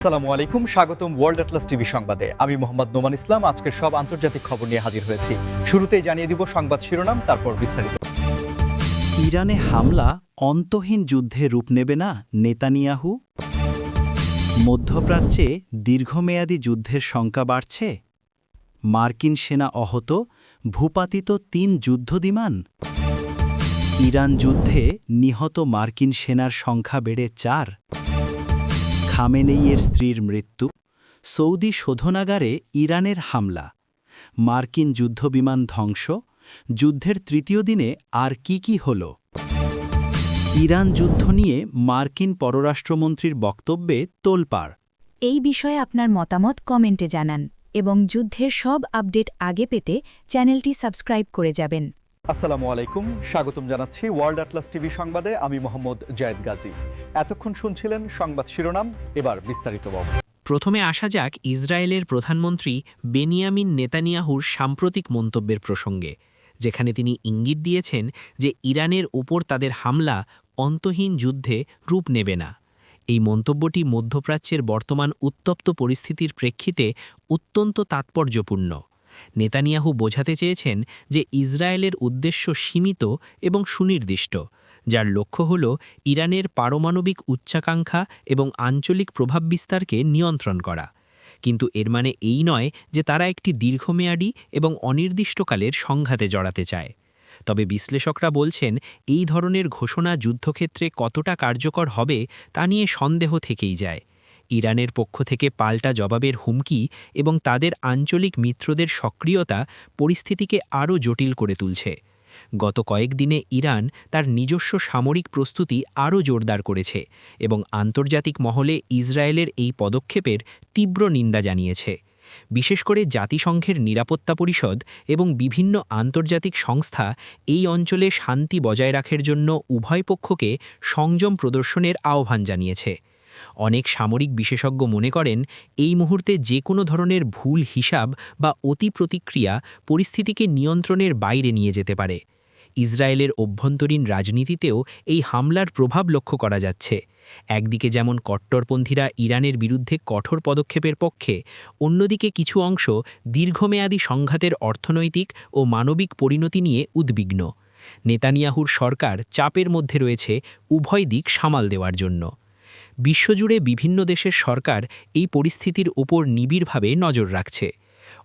আসসালামু আলাইকুম, স্বাগতম ওয়ার্ল্ড অ্যাটলাস টিভি সংবাদে। আমি মোহাম্মদ নোমান ইসলাম আজকের সব আন্তর্জাতিক খবর নিয়ে হাজির হয়েছি। শুরুতেই জানিয়ে দিব সংবাদ শিরোনাম, তারপর বিস্তারিত। ইরানে হামলা অন্তহীন যুদ্ধে রূপ নেবে না নেতানিয়াহু? মধ্যপ্রাচ্যে দীর্ঘমেয়াদী যুদ্ধের শঙ্কা বাড়ছে। মার্কিন সেনা অহত, ভূপাতিত ৩ যুদ্ধবিমান। ইরান যুদ্ধে নিহত মার্কিন সেনার সংখ্যা বেড়ে ৪। খামেনেইয়ের স্ত্রীর মৃত্যু। সৌদি শোধনাগারে ইরানের হামলা। মার্কিন যুদ্ধবিমান ধ্বংস। যুদ্ধের তৃতীয় দিনে আর কি হল? ইরান যুদ্ধ নিয়ে মার্কিন পররাষ্ট্রমন্ত্রীর বক্তব্যে তোলপাড়। এই বিষয়ে আপনার মতামত কমেন্টে জানান এবং যুদ্ধের সব আপডেট আগে পেতে চ্যানেলটি সাবস্ক্রাইব করে যাবেন। আসসালামু আলাইকুম, স্বাগতম জানাচ্ছি ওয়ার্ল্ড অ্যাটলাস টিভি সংবাদে। আমি মোহাম্মদ জায়েদ গাজী। এতক্ষণ শুনছিলেন সংবাদ শিরোনাম, এবার বিস্তারিত। প্রথমে আসা যাক ইসরায়েলের প্রধানমন্ত্রী বেনিয়ামিন নেতানিয়াহুর সাম্প্রতিক মন্তব্যের প্রসঙ্গে, যেখানে তিনি ইঙ্গিত দিয়েছেন যে ইরানের উপর তাদের হামলা অন্তহীন যুদ্ধে রূপ নেবে না। এই মন্তব্যটি মধ্যপ্রাচ্যের বর্তমান উত্তপ্ত পরিস্থিতির প্রেক্ষিতে অত্যন্ত তাৎপর্যপূর্ণ। নেতানিয়াহু বোঝাতে চেয়েছেন যে ইসরায়েলের উদ্দেশ্য সীমিত এবং সুনির্দিষ্ট, যার লক্ষ্য হল ইরানের পারমাণবিক উচ্চাকাঙ্ক্ষা এবং আঞ্চলিক প্রভাব বিস্তারকে নিয়ন্ত্রণ করা। কিন্তু এর মানে এই নয় যে তারা একটি দীর্ঘমেয়াদী এবং অনির্দিষ্টকালের সংঘাতে জড়াতে চায়। তবে বিশ্লেষকরা বলছেন, এই ধরনের ঘোষণা যুদ্ধক্ষেত্রে কতটা কার্যকর হবে তা নিয়ে সন্দেহ থেকেই যায়। ইরানের পক্ষ থেকে পাল্টা জবাবের হুমকি এবং তাদের আঞ্চলিক মিত্রদের সক্রিয়তা পরিস্থিতিকে আরও জটিল করে তুলছে। গত কয়েকদিনে ইরান তার নিজস্ব সামরিক প্রস্তুতি আরও জোরদার করেছে এবং আন্তর্জাতিক মহলে ইসরায়েলের এই পদক্ষেপের তীব্র নিন্দা জানিয়েছে। বিশেষ করে জাতিসংঘের নিরাপত্তা পরিষদ এবং বিভিন্ন আন্তর্জাতিক সংস্থা এই অঞ্চলে শান্তি বজায় রাখার জন্য উভয় পক্ষকে সংযম প্রদর্শনের আহ্বান জানিয়েছে। অনেক সামরিক বিশেষজ্ঞ মনে করেন, এই মুহূর্তে যে কোনো ধরনের ভুল হিসাব বা অতি প্রতিক্রিয়া পরিস্থিতিকে নিয়ন্ত্রণের বাইরে নিয়ে যেতে পারে। ইসরায়েলের অভ্যন্তরীণ রাজনীতিতেও এই হামলার প্রভাব লক্ষ্য করা যাচ্ছে। একদিকে যেমন কট্টরপন্থীরা ইরানের বিরুদ্ধে কঠোর পদক্ষেপের পক্ষে, অন্যদিকে কিছু অংশ দীর্ঘমেয়াদী সংঘাতের অর্থনৈতিক ও মানবিক পরিণতি নিয়ে উদ্বিগ্ন। নেতানিয়াহুর সরকার চাপের মধ্যে রয়েছে উভয় দিক সামাল দেওয়ার জন্য। বিশ্বজুড়ে বিভিন্ন দেশের সরকার এই পরিস্থিতির ওপর নিবিড়ভাবে নজর রাখছে।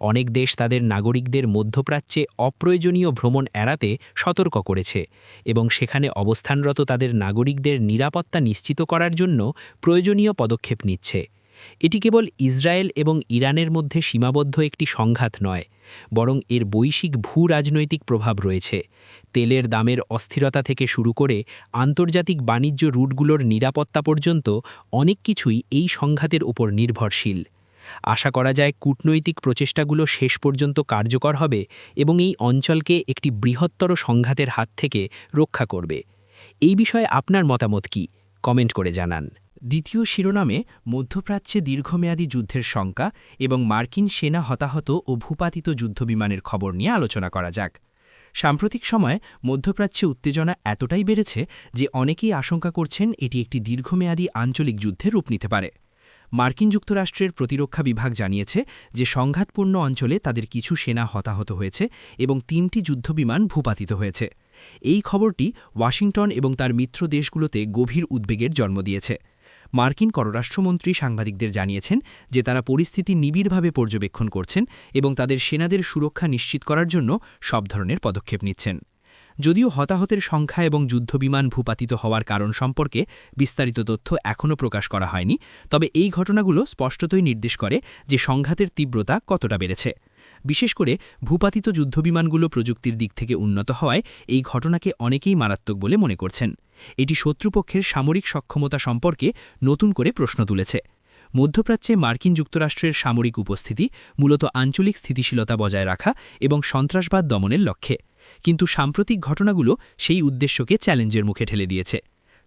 অনেক দেশ তাদের নাগরিকদের মধ্যপ্রাচ্যে অপ্রয়োজনীয় ভ্রমণ এড়াতে সতর্ক করেছে এবং সেখানে অবস্থানরত তাদের নাগরিকদের নিরাপত্তা নিশ্চিত করার জন্য প্রয়োজনীয় পদক্ষেপ নিচ্ছে। এটি কেবল ইসরায়েল এবং ইরানের মধ্যে সীমাবদ্ধ একটি সংঘাত নয়, বরং এর বৈশ্বিক ভূ-রাজনৈতিক প্রভাব রয়েছে। তেলের দামের অস্থিরতা থেকে শুরু করে আন্তর্জাতিক বাণিজ্য রুটগুলোর নিরাপত্তা পর্যন্ত অনেক কিছুই এই সংঘাতের উপর নির্ভরশীল। আশা করা যায় কূটনৈতিক প্রচেষ্টাগুলো শেষ পর্যন্ত কার্যকর হবে এবং এই অঞ্চলকে একটি বৃহত্তর সংঘাতের হাত থেকে রক্ষা করবে। এই বিষয়ে আপনার মতামত কি? কমেন্ট করে জানান। দ্বিতীয় শিরোনামে মধ্যপ্রাচ্যে দীর্ঘমেয়াদী যুদ্ধের শঙ্কা এবং মার্কিন সেনা হতাহত ও ভূপাতিত যুদ্ধবিমানের খবর নিয়ে আলোচনা করা যাক। সাম্প্রতিক সময়ে মধ্যপ্রাচ্যে উত্তেজনা এতটাই বেড়েছে যে অনেকেই আশঙ্কা করছেন এটি একটি দীর্ঘমেয়াদী আঞ্চলিক যুদ্ধে রূপ নিতে পারে। মার্কিন যুক্তরাষ্ট্রের প্রতিরক্ষা বিভাগ জানিয়েছে যে সংঘাতপূর্ণ অঞ্চলে তাদের কিছু সেনা হতাহত হয়েছে এবং ৩টি যুদ্ধবিমান ভূপাতিত হয়েছে। এই খবরটি ওয়াশিংটন এবং তার মিত্র দেশগুলোতে গভীর উদ্বেগের জন্ম দিয়েছে। মার্কিন পররাষ্ট্রমন্ত্রী সাংবাদিকদের জানিয়েছেন যে তারা পরিস্থিতি নিবিড়ভাবে পর্যবেক্ষণ করছেন এবং তাদের সেনাদের সুরক্ষা নিশ্চিত করার জন্য সব ধরনের পদক্ষেপ নিচ্ছেন। যদিও হতাহতের সংখ্যা এবং যুদ্ধবিমান ভূপাতিত হওয়ার কারণ সম্পর্কে বিস্তারিত তথ্য এখনও প্রকাশ করা হয়নি, তবে এই ঘটনাগুলো স্পষ্টতই নির্দেশ করে যে সংঘাতের তীব্রতা কতটা বেড়েছে। বিশেষ করে ভূপাতিত যুদ্ধবিমানগুলো প্রযুক্তির দিক থেকে উন্নত হওয়ায় এই ঘটনাকে অনেকেই মারাত্মক বলে মনে করছেন। এটি শত্রুপক্ষের সামরিক সক্ষমতা সম্পর্কে নতুন করে প্রশ্ন তুলেছে। মধ্যপ্রাচ্যে মার্কিন যুক্তরাষ্ট্রের সামরিক উপস্থিতি মূলত আঞ্চলিক স্থিতিশীলতা বজায় রাখা এবং সন্ত্রাসবাদ দমনের লক্ষ্যে, কিন্তু সাম্প্রতিক ঘটনাগুলো সেই উদ্দেশ্যকে চ্যালেঞ্জের মুখে ঠেলে দিয়েছে।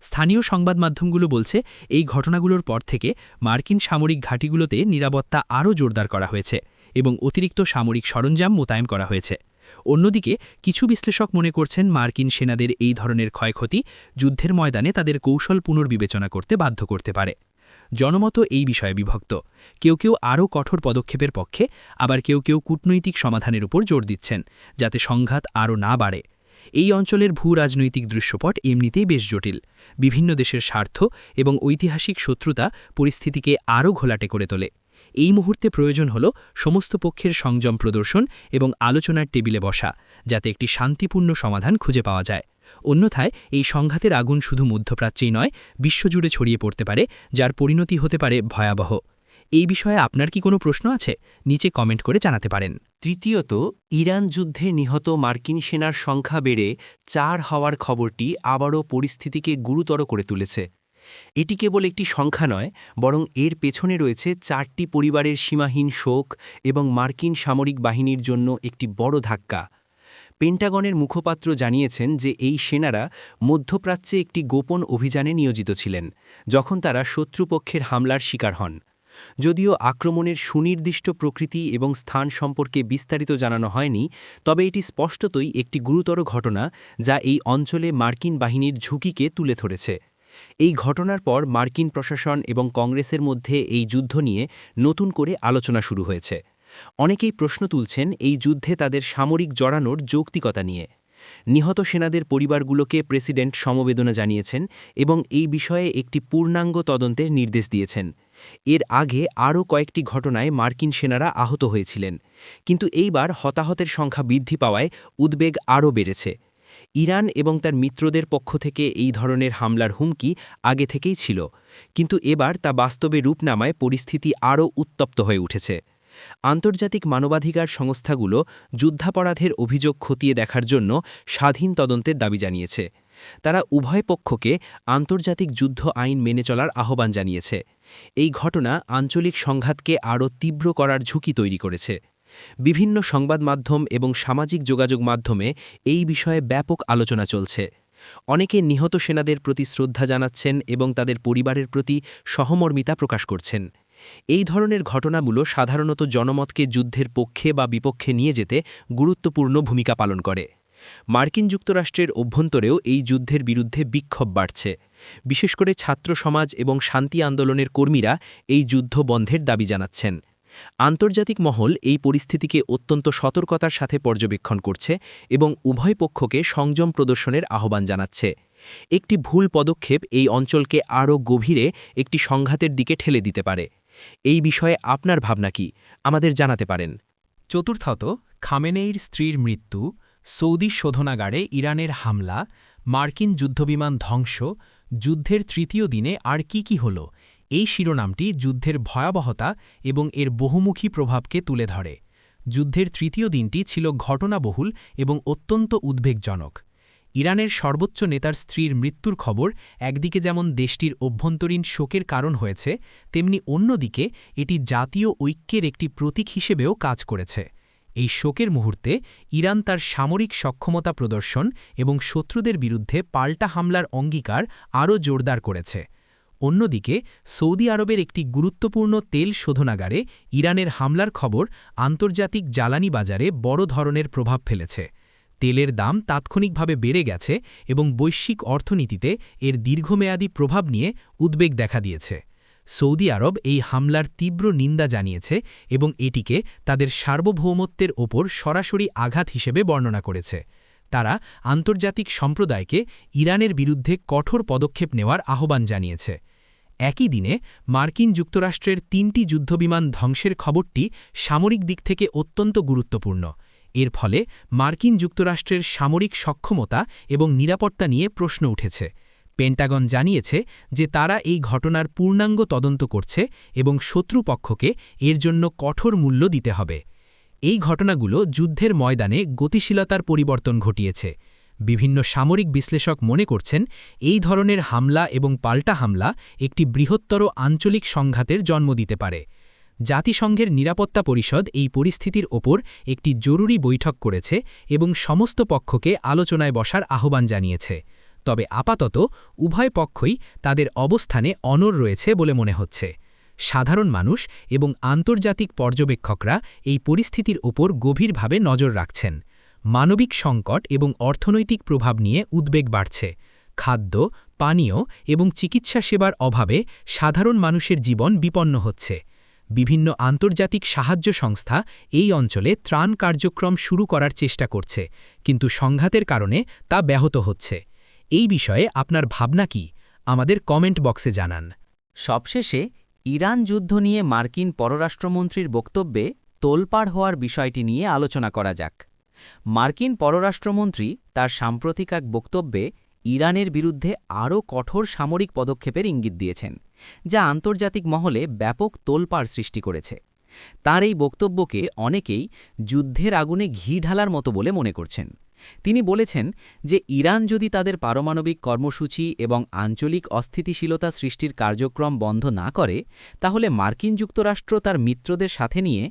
স্থানীয় সংবাদ মাধ্যমগুলো বলছে, এই ঘটনাগুলোর পর থেকে মার্কিন সামরিক ঘাঁটিগুলোতে নিরাপত্তা আরও জোরদার করা হয়েছে এবং অতিরিক্ত সামরিক সরঞ্জাম মোতায়েন করা হয়েছে। অন্যদিকে কিছু বিশ্লেষক মনে করছেন মার্কিন সেনাদের এই ধরনের ক্ষয়ক্ষতি যুদ্ধের ময়দানে তাদের কৌশল পুনর্বিবেচনা করতে বাধ্য করতে পারে। জনমত এই বিষয়ে বিভক্ত। কেউ কেউ আরও কঠোর পদক্ষেপের পক্ষে, আবার কেউ কেউ কূটনৈতিক সমাধানের উপর জোর দিচ্ছেন, যাতে সংঘাত আরও না বাড়ে। এই অঞ্চলের ভূ-রাজনৈতিক দৃশ্যপট এমনিতেই বেশ জটিল। বিভিন্ন দেশের স্বার্থ এবং ঐতিহাসিক শত্রুতা পরিস্থিতিকে আরও ঘোলাটে করে তোলে। এই মুহূর্তে প্রয়োজন হল সমস্ত পক্ষের সংযম প্রদর্শন এবং আলোচনার টেবিলে বসা, যাতে একটি শান্তিপূর্ণ সমাধান খুঁজে পাওয়া যায়। অন্যথায় এই সংঘাতের আগুন শুধু মধ্যপ্রাচ্যেই নয়, বিশ্বজুড়ে ছড়িয়ে পড়তে পারে, যার পরিণতি হতে পারে ভয়াবহ। এই বিষয়ে আপনার কি কোনো প্রশ্ন আছে? নিচে কমেন্ট করে জানাতে পারেন। তৃতীয়ত, ইরান যুদ্ধে নিহত মার্কিন সেনার সংখ্যা বেড়ে 4 হওয়ার খবরটি আবারও পরিস্থিতিকে গুরুতর করে তুলেছে। এটি কেবল একটি সংখ্যা নয়, বরং এর পেছনে রয়েছে 4টি পরিবারের সীমাহীন শোক এবং মার্কিন সামরিক বাহিনীর জন্য একটি বড় ধাক্কা। পেন্টাগনের মুখপাত্র জানিয়েছেন যে এই সেনারা মধ্যপ্রাচ্যে একটি গোপন অভিযানে নিয়োজিত ছিলেন, যখন তারা শত্রুপক্ষের হামলার শিকার হন। যদিও আক্রমণের সুনির্দিষ্ট প্রকৃতি এবং স্থান সম্পর্কে বিস্তারিত জানানো হয়নি, তবে এটি স্পষ্টতই একটি গুরুতর ঘটনা যা এই অঞ্চলে মার্কিন বাহিনীর ঝুঁকিকে তুলে ধরেছে। এই ঘটনার পর মার্কিন প্রশাসন এবং কংগ্রেসের মধ্যে এই যুদ্ধ নিয়ে নতুন করে আলোচনা শুরু হয়েছে। অনেকেই প্রশ্ন তুলছেন এই যুদ্ধে তাদের সামরিক জড়ানোর যৌক্তিকতা নিয়ে। নিহত সেনাদের পরিবারগুলোকে প্রেসিডেন্ট সমবেদনা জানিয়েছেন এবং এই বিষয়ে একটি পূর্ণাঙ্গ তদন্তের নির্দেশ দিয়েছেন। এর আগে আরও কয়েকটি ঘটনায় মার্কিন সেনারা আহত হয়েছিলেন, কিন্তু এইবার হতাহতের সংখ্যা বৃদ্ধি পাওয়ায় উদ্বেগ আরও বেড়েছে। ইরান এবং তার মিত্রদের পক্ষ থেকে এই ধরনের হামলার হুমকি আগে থেকেই ছিল, কিন্তু এবার তা বাস্তবে রূপ নেওয়ায় পরিস্থিতি আরও উত্তপ্ত হয়ে উঠেছে। আন্তর্জাতিক মানবাধিকার সংস্থাগুলো যুদ্ধাপরাধের অভিযোগ খতিয়ে দেখার জন্য স্বাধীন তদন্তের দাবি জানিয়েছে। তারা উভয় পক্ষকে আন্তর্জাতিক যুদ্ধ আইন মেনে চলার আহ্বান জানিয়েছে। এই ঘটনা আঞ্চলিক সংঘাতকে আরও তীব্র করার ঝুঁকি তৈরি করেছে। বিভিন্ন সংবাদ মাধ্যম এবং সামাজিক যোগাযোগ মাধ্যমে এই বিষয়ে ব্যাপক আলোচনা চলছে। অনেকে নিহত সেনাদের প্রতি শ্রদ্ধা জানাচ্ছেন এবং তাদের পরিবারের প্রতি সহমর্মিতা প্রকাশ করছেন। এই ধরনের ঘটনাগুলো সাধারণত জনমতকে যুদ্ধের পক্ষে বা বিপক্ষে নিয়ে যেতে গুরুত্বপূর্ণ ভূমিকা পালন করে। মার্কিন যুক্তরাষ্ট্রের অভ্যন্তরেও এই যুদ্ধের বিরুদ্ধে বিক্ষোভ বাড়ছে। বিশেষ করে ছাত্র সমাজ এবং শান্তি আন্দোলনের কর্মীরা এই যুদ্ধ বন্ধের দাবি জানাচ্ছেন। আন্তর্জাতিক মহল এই পরিস্থিতিকে অত্যন্ত সতর্কতার সাথে পর্যবেক্ষণ করছে এবং উভয় পক্ষকে সংযম প্রদর্শনের আহ্বান জানাচ্ছে। একটি ভুল পদক্ষেপ এই অঞ্চলকে আরও গভীরে একটি সংঘাতের দিকে ঠেলে দিতে পারে। এই বিষয়ে আপনার ভাবনা কি? আমাদের জানাতে পারেন। চতুর্থত, খামেনেইর স্ত্রীর মৃত্যু, সৌদি শোধনাগারে ইরানের হামলা, মার্কিন যুদ্ধবিমান ধ্বংস, যুদ্ধের তৃতীয় দিনে আর কি হল, এই শিরোনামটি যুদ্ধের ভয়াবহতা এবং এর বহুমুখী প্রভাবকে তুলে ধরে। যুদ্ধের তৃতীয় দিনটি ছিল ঘটনাবহুল এবং অত্যন্ত উদ্বেগজনক। ইরানের সর্বোচ্চ নেতার স্ত্রীর মৃত্যুর খবর একদিকে যেমন দেশটির অভ্যন্তরীণ শোকের কারণ হয়েছে, তেমনি অন্যদিকে এটি জাতীয় ঐক্যের একটি প্রতীক হিসেবেও কাজ করেছে। এই শোকের মুহূর্তে ইরান তার সামরিক সক্ষমতা প্রদর্শন এবং শত্রুদের বিরুদ্ধে পাল্টা হামলার অঙ্গীকার আরও জোরদার করেছে। অন্যদিকে সৌদি আরবের একটি গুরুত্বপূর্ণ তেল শোধনাগারে ইরানের হামলার খবর আন্তর্জাতিক জ্বালানি বাজারে বড় ধরনের প্রভাব ফেলেছে। তেলের দাম তাৎক্ষণিকভাবে বেড়ে গেছে এবং বৈশ্বিক অর্থনীতিতে এর দীর্ঘমেয়াদী প্রভাব নিয়ে উদ্বেগ দেখা দিয়েছে। সৌদি আরব এই হামলার তীব্র নিন্দা জানিয়েছে এবং এটিকে তাদের সার্বভৌমত্বের ওপর সরাসরি আঘাত হিসেবে বর্ণনা করেছে। তারা আন্তর্জাতিক সম্প্রদায়কে ইরানের বিরুদ্ধে কঠোর পদক্ষেপ নেওয়ার আহ্বান জানিয়েছে। একই দিনে মার্কিন যুক্তরাষ্ট্রের 3টি যুদ্ধবিমান ধ্বংসের খবরটি সামরিক দিক থেকে অত্যন্ত গুরুত্বপূর্ণ। এর ফলে মার্কিন যুক্তরাষ্ট্রের সামরিক সক্ষমতা এবং নিরাপত্তা নিয়ে প্রশ্ন উঠেছে। পেন্টাগন জানিয়েছে যে তারা এই ঘটনার পূর্ণাঙ্গ তদন্ত করছে এবং শত্রুপক্ষকে এর জন্য কঠোর মূল্য দিতে হবে। এই ঘটনাগুলো যুদ্ধের ময়দানে গতিশীলতার পরিবর্তন ঘটিয়েছে। বিভিন্ন সামরিক বিশ্লেষক মনে করছেন এই ধরনের হামলা এবং পাল্টা হামলা একটি বৃহত্তর আঞ্চলিক সংঘাতের জন্ম দিতে পারে। জাতিসংঘের নিরাপত্তা পরিষদ এই পরিস্থিতির ওপর একটি জরুরি বৈঠক করেছে এবং সমস্ত পক্ষকে আলোচনায় বসার আহ্বান জানিয়েছে। তবে আপাতত উভয় পক্ষই তাদের অবস্থানে অনড় রয়েছে বলে মনে হচ্ছে। সাধারণ মানুষ এবং আন্তর্জাতিক পর্যবেক্ষকরা এই পরিস্থিতির ওপর গভীরভাবে নজর রাখছেন। মানবিক সংকট এবং অর্থনৈতিক প্রভাব নিয়ে উদ্বেগ বাড়ছে। খাদ্য, পানীয় এবং চিকিৎসা সেবার অভাবে সাধারণ মানুষের জীবন বিপন্ন হচ্ছে। বিভিন্ন আন্তর্জাতিক সাহায্য সংস্থা এই অঞ্চলে ত্রাণ কার্যক্রম শুরু করার চেষ্টা করছে, কিন্তু সংঘাতের কারণে তা ব্যাহত হচ্ছে। এই বিষয়ে আপনার ভাবনা কি? আমাদের কমেন্ট বক্সে জানান। সবশেষে ইরান যুদ্ধ নিয়ে মার্কিন পররাষ্ট্রমন্ত্রীর বক্তব্যে তোলপাড় হওয়ার বিষয়টি নিয়ে আলোচনা করা যাক। মার্কিন পররাষ্ট্রমন্ত্রী তার সাম্প্রতিক এক বক্তব্যে ইরানের বিরুদ্ধে আরও কঠোর সামরিক পদক্ষেপের ইঙ্গিত দিয়েছেন, যা আন্তর্জাতিক মহলে ব্যাপক তোলপাড় সৃষ্টি করেছে। তার এই বক্তব্যকে অনেকেই যুদ্ধের আগুনে ঘি ঢালার মতো বলে মনে করছেন। তিনি বলেছেন যে ইরান যদি তাদের পারমাণবিক কর্মসূচি এবং আঞ্চলিক অস্থিতিশীলতা সৃষ্টির কার্যক্রম বন্ধ না করে, তাহলে মার্কিন যুক্তরাষ্ট্র তার মিত্রদের সাথে নিয়ে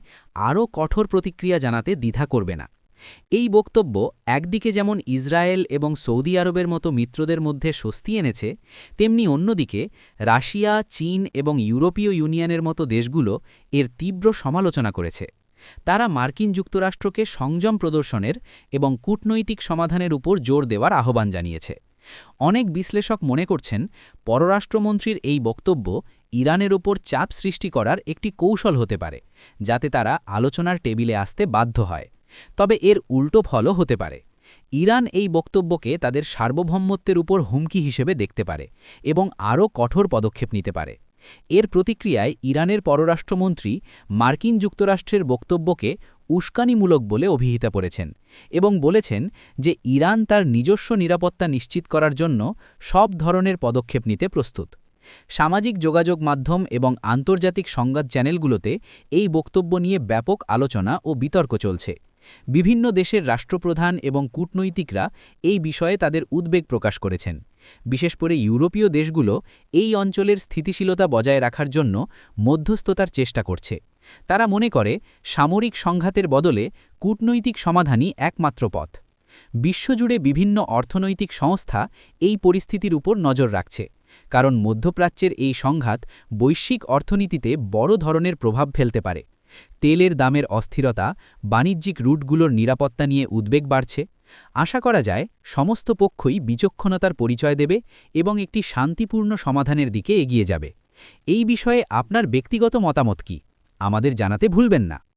আরও কঠোর প্রতিক্রিয়া জানাতে দ্বিধা করবে না। এই বক্তব্য একদিকে যেমন ইসরায়েল এবং সৌদি আরবের মতো মিত্রদের মধ্যে স্বস্তি এনেছে, তেমনি অন্যদিকে রাশিয়া, চীন এবং ইউরোপীয় ইউনিয়নের মতো দেশগুলো এর তীব্র সমালোচনা করেছে। তারা মার্কিন যুক্তরাষ্ট্রকে সংযম প্রদর্শনের এবং কূটনৈতিক সমাধানের উপর জোর দেওয়ার আহ্বান জানিয়েছে। অনেক বিশ্লেষক মনে করছেন, পররাষ্ট্রমন্ত্রীর এই বক্তব্য ইরানের ওপর চাপ সৃষ্টি করার একটি কৌশল হতে পারে, যাতে তারা আলোচনার টেবিলে আসতে বাধ্য হয়। তবে এর উল্টো ফলও হতে পারে। ইরান এই বক্তব্যকে তাদের সার্বভৌমত্বের উপর হুমকি হিসেবে দেখতে পারে এবং আরও কঠোর পদক্ষেপ নিতে পারে। এর প্রতিক্রিয়ায় ইরানের পররাষ্ট্রমন্ত্রী মার্কিন যুক্তরাষ্ট্রের বক্তব্যকে উস্কানিমূলক বলে অভিহিত করেছেন এবং বলেছেন যে ইরান তার নিজস্ব নিরাপত্তা নিশ্চিত করার জন্য সব ধরনের পদক্ষেপ নিতে প্রস্তুত। সামাজিক যোগাযোগ মাধ্যম এবং আন্তর্জাতিক সংবাদ চ্যানেলগুলোতে এই বক্তব্য নিয়ে ব্যাপক আলোচনা ও বিতর্ক চলছে। বিভিন্ন দেশের রাষ্ট্রপ্রধান এবং কূটনৈতিকরা এই বিষয়ে তাদের উদ্বেগ প্রকাশ করেছেন। বিশেষ করে ইউরোপীয় দেশগুলো এই অঞ্চলের স্থিতিশীলতা বজায় রাখার জন্য মধ্যস্থতার চেষ্টা করছে। তারা মনে করে সামরিক সংঘাতের বদলে কূটনৈতিক সমাধানই একমাত্র পথ। বিশ্বজুড়ে বিভিন্ন অর্থনৈতিক সংস্থা এই পরিস্থিতির উপর নজর রাখছে, কারণ মধ্যপ্রাচ্যের এই সংঘাত বৈশ্বিক অর্থনীতিতে বড় ধরনের প্রভাব ফেলতে পারে। তেলের দামের অস্থিরতা, বাণিজ্যিক রুটগুলোর নিরাপত্তা নিয়ে উদ্বেগ বাড়ছে। আশা করা যায় সমস্ত পক্ষই বিচক্ষণতার পরিচয় দেবে এবং একটি শান্তিপূর্ণ সমাধানের দিকে এগিয়ে যাবে। এই বিষয়ে আপনার ব্যক্তিগত মতামত কি? আমাদের জানাতে ভুলবেন না।